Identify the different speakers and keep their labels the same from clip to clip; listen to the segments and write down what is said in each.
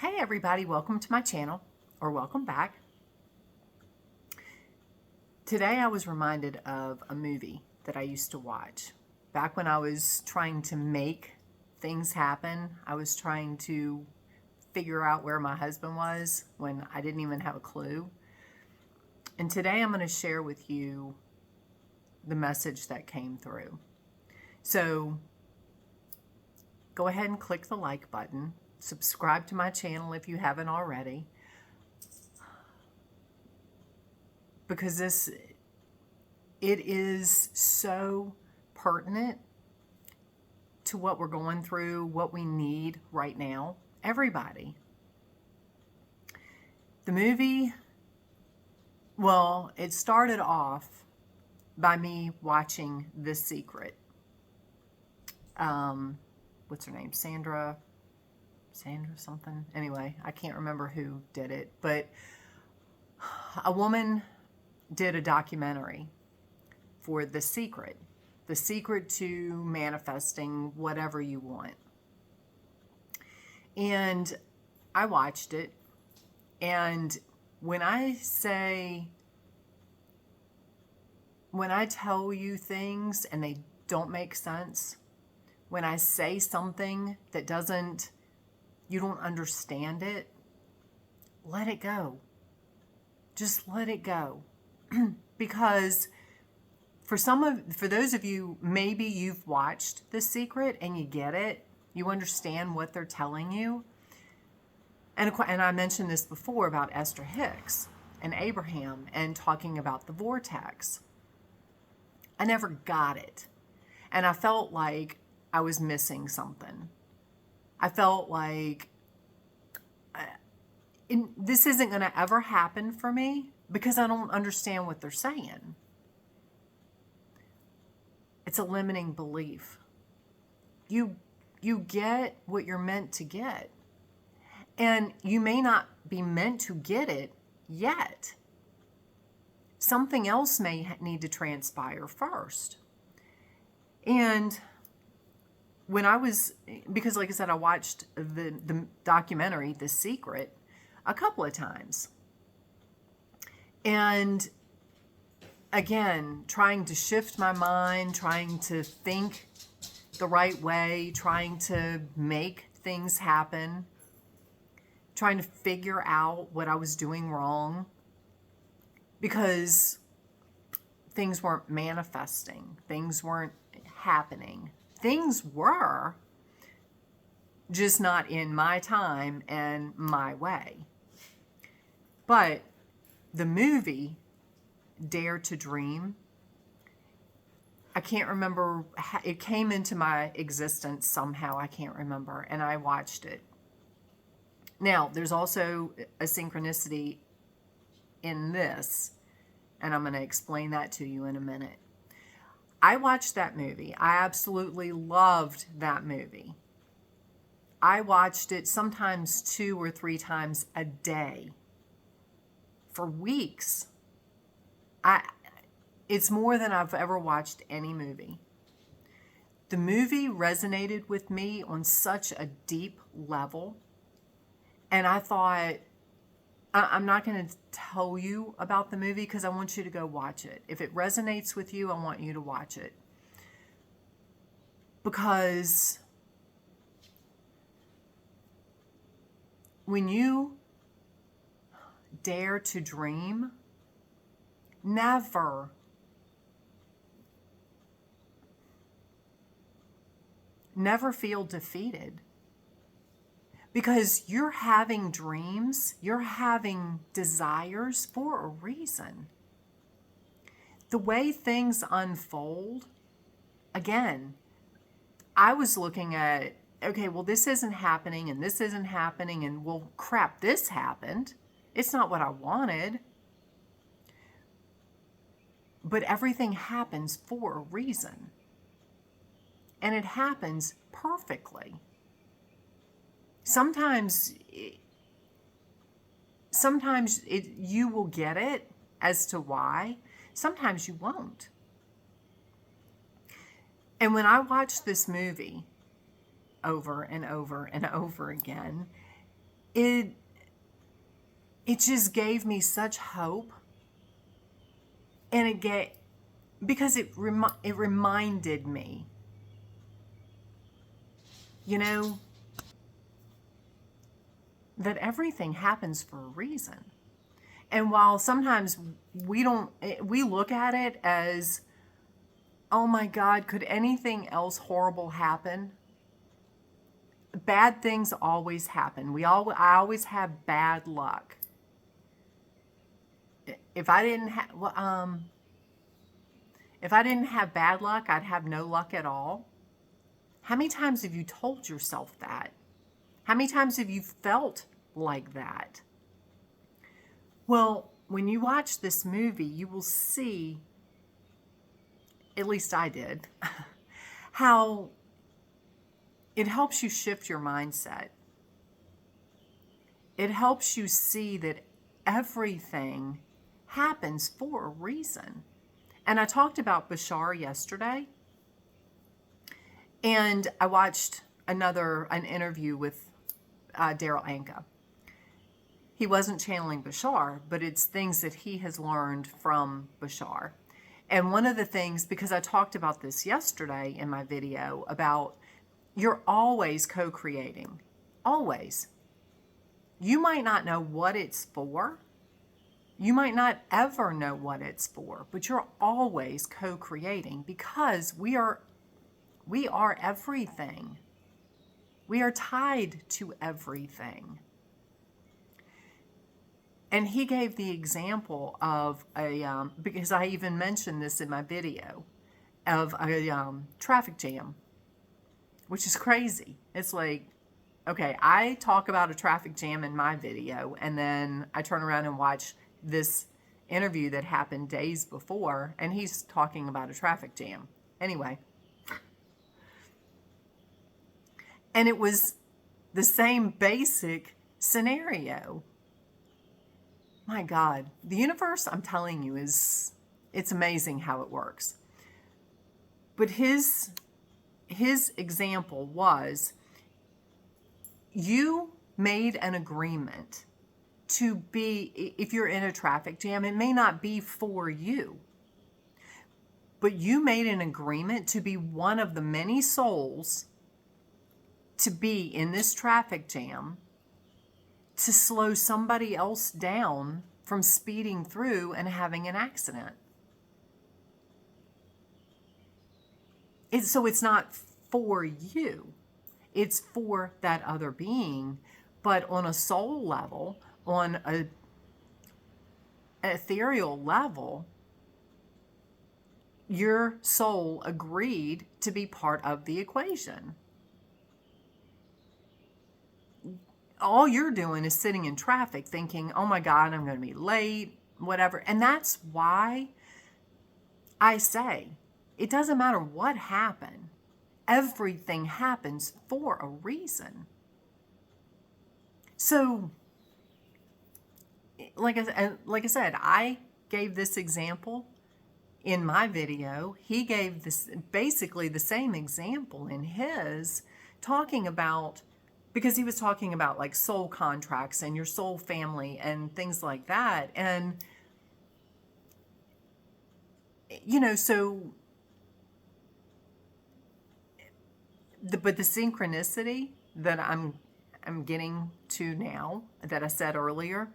Speaker 1: Hey everybody, welcome to my channel, or welcome back. Today I was reminded of a movie that I used to watch. Back when I was trying to make things happen, I was trying to figure out where my husband was when I didn't even have a clue. And today I'm going to share with you the message that came through. So go ahead and click the like button. Subscribe to my channel if you haven't already, because it is so pertinent to what we're going through, what we need right now. Everybody. The movie, well, it started off by me watching The Secret. What's her name? Sandra something. Anyway, I can't remember who did it, but a woman did a documentary for The Secret to manifesting whatever you want. And I watched it, and when I tell you things and they don't make sense, when I say something that you don't understand it, let it go. Just let it go. Because for those of you, maybe you've watched The Secret and you get it. You understand what they're telling you. And I mentioned this before about Esther Hicks and Abraham and talking about the vortex. I never got it. And I felt like I was missing something. I felt like this isn't going to ever happen for me because I don't understand what they're saying. It's a limiting belief. You get what you're meant to get. And you may not be meant to get it yet. Something else may need to first. And because like I said, I watched the documentary, The Secret, a couple of times. And again, trying to shift my mind, trying to think the right way, trying to make things happen, trying to figure out what I was doing wrong, because things weren't manifesting, things weren't happening. Things were, just not in my time and my way. But the movie, Dare to Dream, I can't remember, it came into my existence somehow, I can't remember, and I watched it. Now, there's also a synchronicity in this, and I'm going to explain that to you in a minute. I watched that movie. I absolutely loved that movie. I watched it sometimes 2 or 3 times a day for weeks. It's more than I've ever watched any movie. The movie resonated with me on such a deep level. And I thought, I'm not going to tell you about the movie because I want you to go watch it. If it resonates with you, I want you to watch it. Because when you dare to dream, never feel defeated. Because you're having dreams, you're having desires for a reason. The way things unfold, again, I was looking at, okay, well, this isn't happening and this isn't happening, and well, crap, this happened. It's not what I wanted. But everything happens for a reason. And it happens perfectly. Sometimes you will get it as to why. Sometimes you won't. And when I watched this movie over and over and over again, it just gave me such hope. And because it reminded me, you know, that everything happens for a reason. And while sometimes we look at it as, oh my God, could anything else horrible happen? Bad things always happen. I always have bad luck. If I didn't have bad luck, I'd have no luck at all. How many times have you told yourself that? How many times have you felt like that? Well, when you watch this movie, you will see, at least I did, how it helps you shift your mindset. It helps you see that everything happens for a reason. And I talked about Bashar yesterday, and I watched an interview with Daryl Anka. He wasn't channeling Bashar, but it's things that he has learned from Bashar. And one of the things, because I talked about this yesterday in my video, about you're always co-creating. Always. You might not know what it's for. You might not ever know what it's for, but you're always co-creating, because we are everything. We are tied to everything. And he gave the example of because I even mentioned this in my video, of a traffic jam, which is crazy. It's like, okay, I talk about a traffic jam in my video, and then I turn around and watch this interview that happened days before, and he's talking about a traffic jam. Anyway. And it was the same basic scenario. My God, the universe, I'm telling you, it's amazing how it works. But his example was, you made an agreement to be, if you're in a traffic jam, it may not be for you, but you made an agreement to be one of the many souls to be in this traffic jam, to slow somebody else down from speeding through and having an accident. So it's not for you. It's for that other being. But on a soul level, on an ethereal level, your soul agreed to be part of the equation. All you're doing is sitting in traffic thinking, oh my God, I'm going to be late, whatever. And that's why I say, it doesn't matter what happened. Everything happens for a reason. So, like I said, I gave this example in my video. He gave this basically the same example in his, talking about, because he was talking about like soul contracts and your soul family and things like that. And, you know, so, but the synchronicity that I'm getting to now, that I said earlier,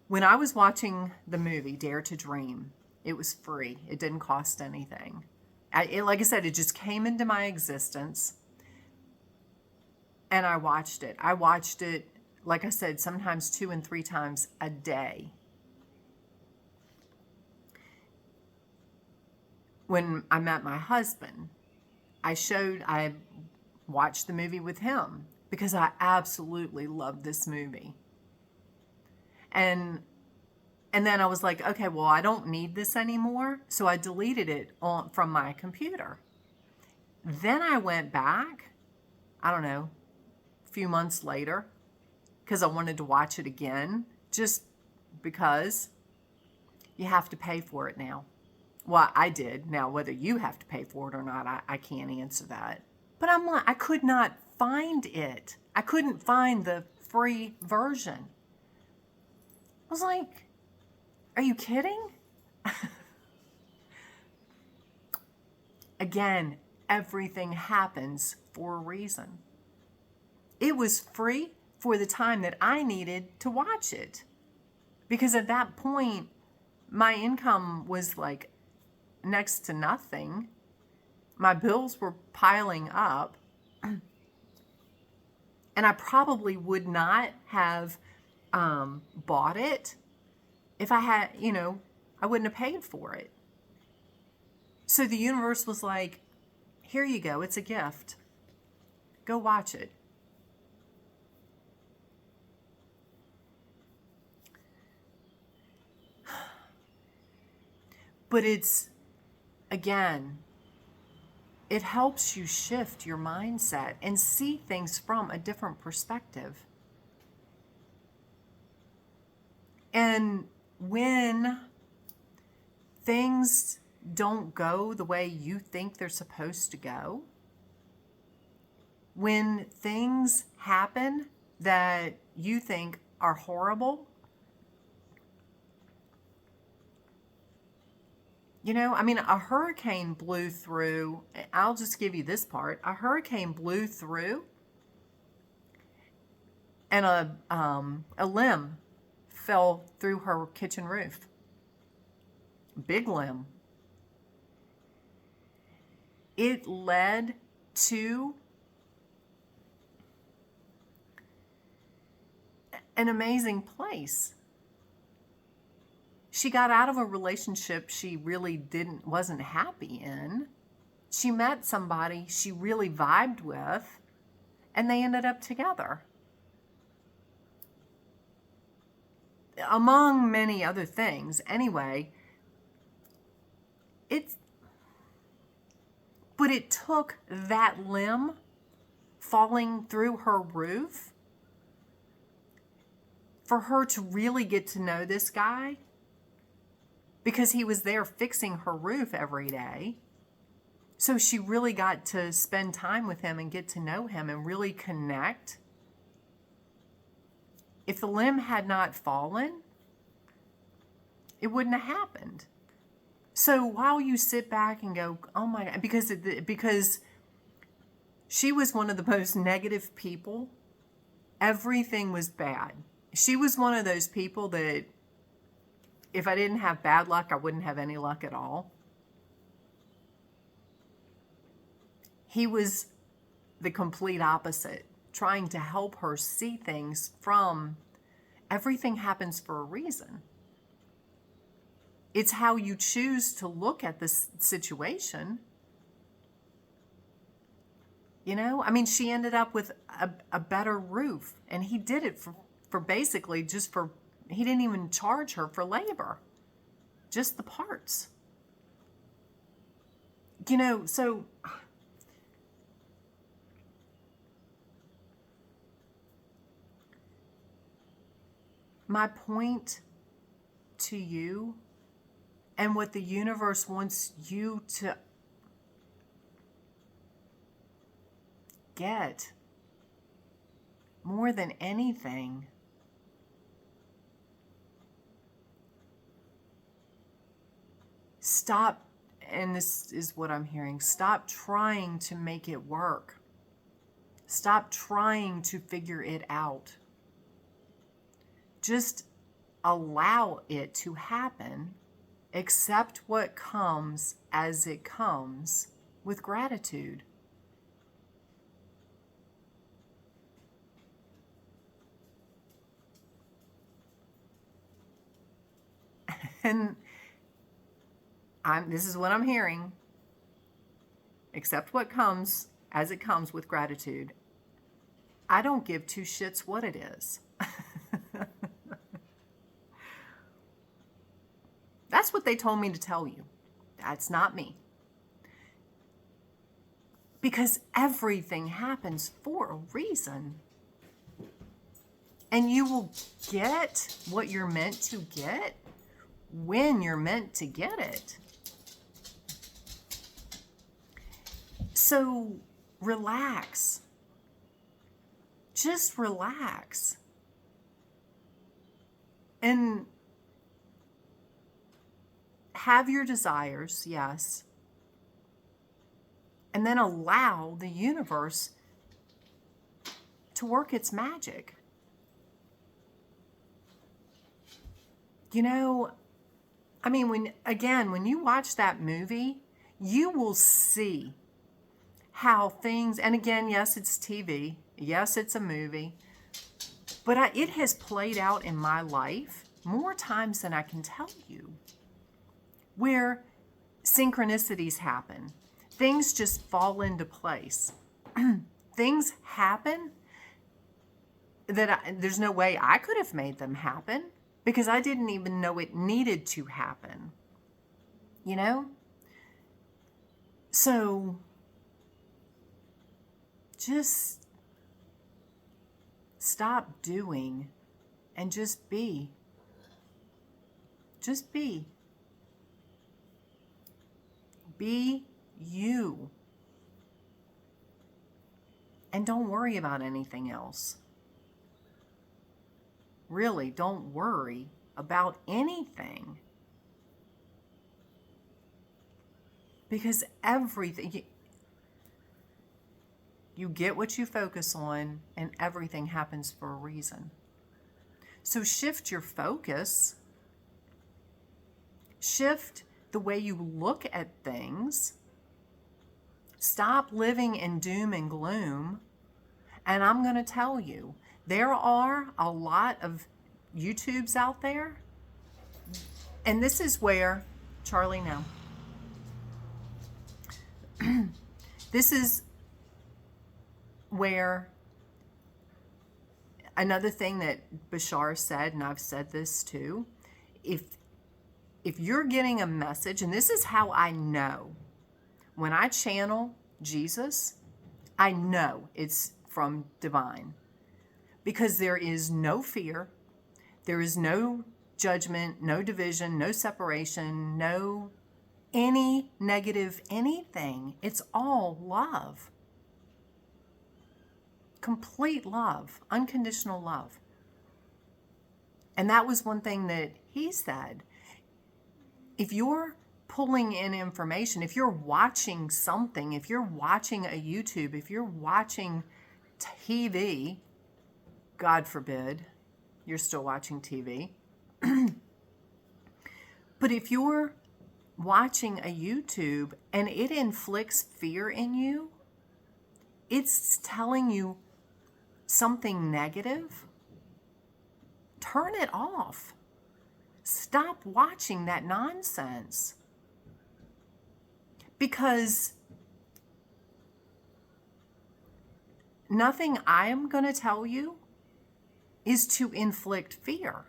Speaker 1: when I was watching the movie Dare to Dream, it was free. It didn't cost anything. Like I said, it just came into my existence. And I watched it. I watched it, like I said, sometimes 2 and 3 times a day. When I met my husband, I watched the movie with him because I absolutely loved this movie. And then I was like, okay, well, I don't need this anymore. So I deleted it from my computer. Then I went back, I don't know, few months later, because I wanted to watch it again, just because you have to pay for it now. Well, I did. Now, whether you have to pay for it or not, I can't answer that. But I could not find it. I couldn't find the free version. I was like, are you kidding? Again, everything happens for a reason. It was free for the time that I needed to watch it. Because at that point, my income was like next to nothing. My bills were piling up. And I probably would not have bought it if I had, I wouldn't have paid for it. So the universe was like, here you go, it's a gift. Go watch it. But it's, again, it helps you shift your mindset and see things from a different perspective. And when things don't go the way you think they're supposed to go, when things happen that you think are horrible, a hurricane blew through. I'll just give you this part. A hurricane blew through, and a limb fell through her kitchen roof. Big limb. It led to an amazing place. She got out of a relationship she really wasn't happy in. She met somebody she really vibed with, and they ended up together. Among many other things. Anyway, but it took that limb falling through her roof for her to really get to know this guy, because he was there fixing her roof every day. So she really got to spend time with him and get to know him and really connect. If the limb had not fallen, it wouldn't have happened. So while you sit back and go, oh my God, because she was one of the most negative people, everything was bad. She was one of those people that if I didn't have bad luck, I wouldn't have any luck at all. He was the complete opposite, trying to help her see things from everything happens for a reason. It's how you choose to look at this situation. She ended up with a better roof, and he did it for basically he didn't even charge her for labor, just the parts. So my point to you, and what the universe wants you to get more than anything, stop, and this is what I'm hearing, stop trying to make it work. Stop trying to figure it out. Just allow it to happen. Accept what comes as it comes with gratitude. And this is what I'm hearing. Accept what comes as it comes with gratitude. I don't give two shits what it is. That's what they told me to tell you. That's not me. Because everything happens for a reason. And you will get what you're meant to get when you're meant to get it. So relax. Just relax. And have your desires, yes. And then allow the universe to work its magic. You know, I mean, when you watch that movie, you will see how things, and again, yes, it's TV. Yes, it's a movie. But it has played out in my life more times than I can tell you, where synchronicities happen. Things just fall into place. Things happen that there's no way I could have made them happen because I didn't even know it needed to happen. You know? So just stop doing and just be. Just be. Be you. And don't worry about anything else. Really, don't worry about anything. Because everything, you get what you focus on, and everything happens for a reason. So shift your focus. Shift the way you look at things. Stop living in doom and gloom. And I'm going to tell you, there are a lot of YouTubes out there. And this is where, Charlie, no. This is where another thing that Bashar said, and I've said this too, if you're getting a message, and this is how I know, when I channel Jesus, I know it's from divine. Because there is no fear, there is no judgment, no division, no separation, no any negative anything. It's all love. Complete love, unconditional love. And that was one thing that he said. If you're pulling in information, if you're watching something, if you're watching a YouTube, if you're watching TV, God forbid, you're still watching TV. But if you're watching a YouTube and it inflicts fear in you, it's telling you something negative, turn it off. Stop watching that nonsense. Because nothing I am going to tell you is to inflict fear.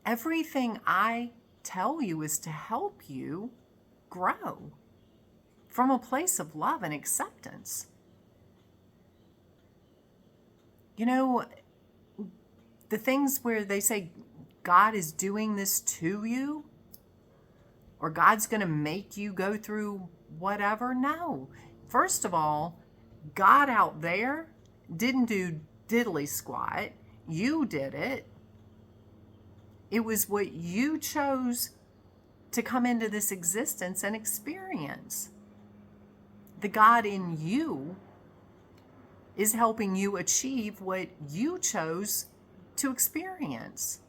Speaker 1: Everything I tell you is to help you grow from a place of love and acceptance. You know, the things where they say God is doing this to you, or God's going to make you go through whatever, no. First of all, God out there didn't do diddly squat. You did it. It was what you chose to come into this existence and experience. The God in you is helping you achieve what you chose to experience.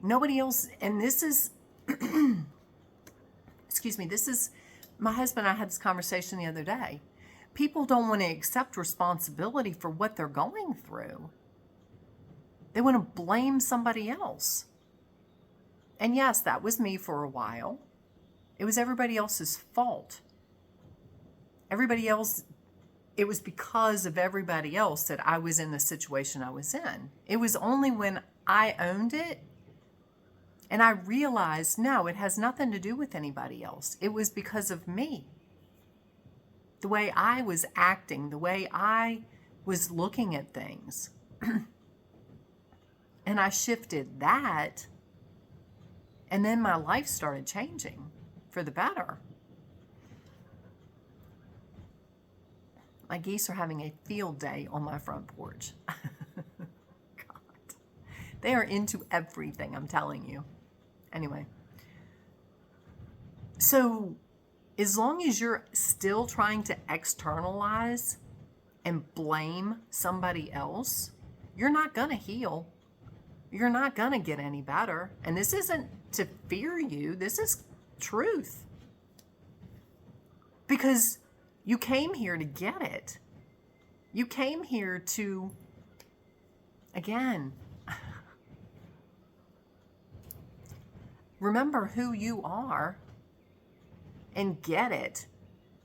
Speaker 1: Nobody else, and this is, excuse me, this is, my husband and I had this conversation the other day. People don't want to accept responsibility for what they're going through. They want to blame somebody else. And yes, that was me for a while. It was everybody else's fault. Everybody else, it was because of everybody else that I was in the situation I was in. It was only when I owned it and I realized, no, it has nothing to do with anybody else. It was because of me. The way I was acting, the way I was looking at things. And I shifted that, and then my life started changing for the better. My geese are having a field day on my front porch. God. They are into everything, I'm telling you. Anyway. So, as long as you're still trying to externalize and blame somebody else, you're not going to heal. You're not going to get any better. And this isn't to fear you. This is truth. Because you came here to get it. You came here to, again, remember who you are and get it.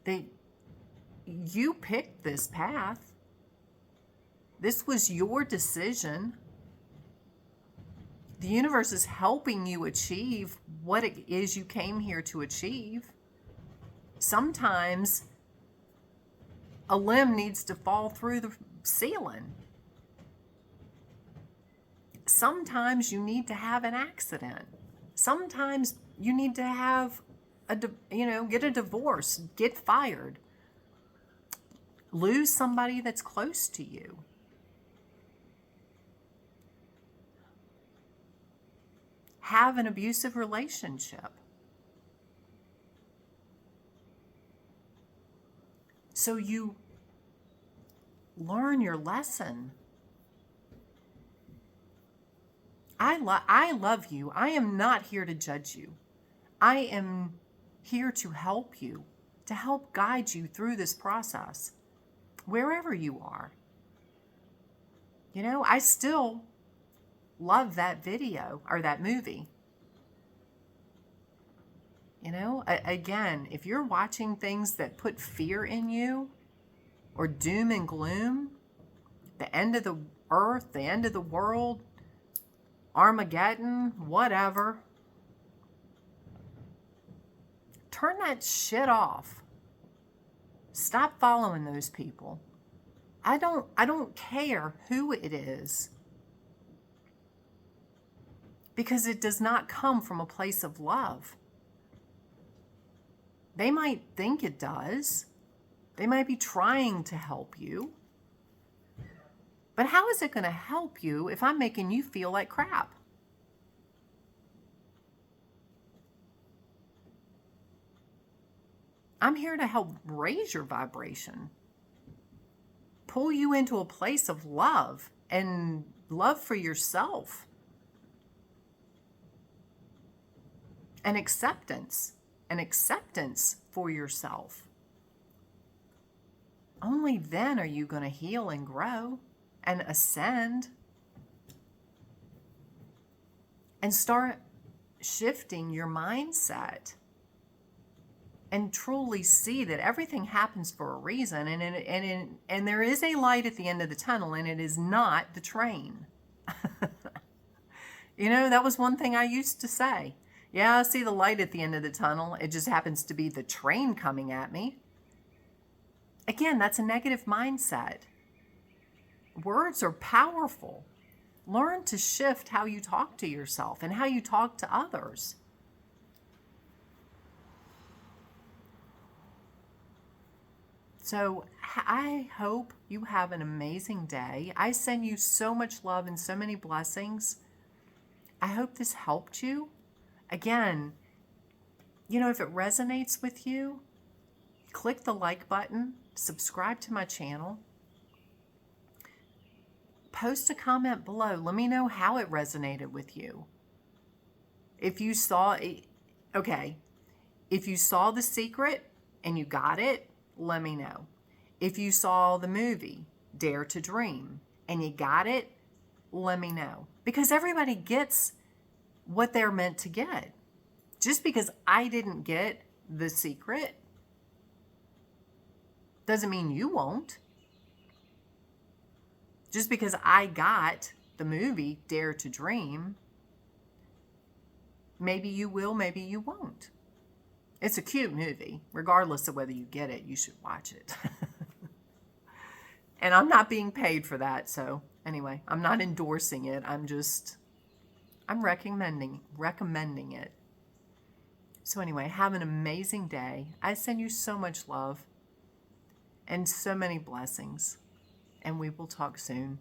Speaker 1: That you picked this path. This was your decision. The universe is helping you achieve what it is you came here to achieve. Sometimes a limb needs to fall through the ceiling. Sometimes you need to have an accident. Sometimes you need to have get a divorce, get fired, lose somebody that's close to you. Have an abusive relationship. So you learn your lesson. I love you. I am not here to judge you. I am here to help you, to help guide you through this process, wherever you are. I still love that video or that movie. Again, if you're watching things that put fear in you or doom and gloom, the end of the earth, the end of the world, Armageddon, whatever, turn that shit off. Stop following those people. I don't care who it is, because it does not come from a place of love. They might think it does. They might be trying to help you. But how is it going to help you if I'm making you feel like crap? I'm here to help raise your vibration. Pull you into a place of love and love for yourself. And acceptance for yourself. Only then are you going to heal and grow and ascend and start shifting your mindset and truly see that everything happens for a reason, and there is a light at the end of the tunnel, and it is not the train. That was one thing I used to say. Yeah, I see the light at the end of the tunnel. It just happens to be the train coming at me. Again, that's a negative mindset. Words are powerful. Learn to shift how you talk to yourself and how you talk to others. So I hope you have an amazing day. I send you so much love and so many blessings. I hope this helped you. Again, if it resonates with you, click the like button, subscribe to my channel, post a comment below. Let me know how it resonated with you. If you saw The Secret and you got it, let me know. If you saw the movie Dare to Dream and you got it, let me know. Because everybody gets what they're meant to get. Just because I didn't get The Secret doesn't mean you won't. Just because I got the movie Dare to Dream, maybe you will, maybe you won't. It's a cute movie. Regardless of whether you get it, you should watch it. And I'm not being paid for that, so anyway, I'm not endorsing it. I'm recommending it. So anyway, have an amazing day. I send you so much love. and so many blessings. And we will talk soon.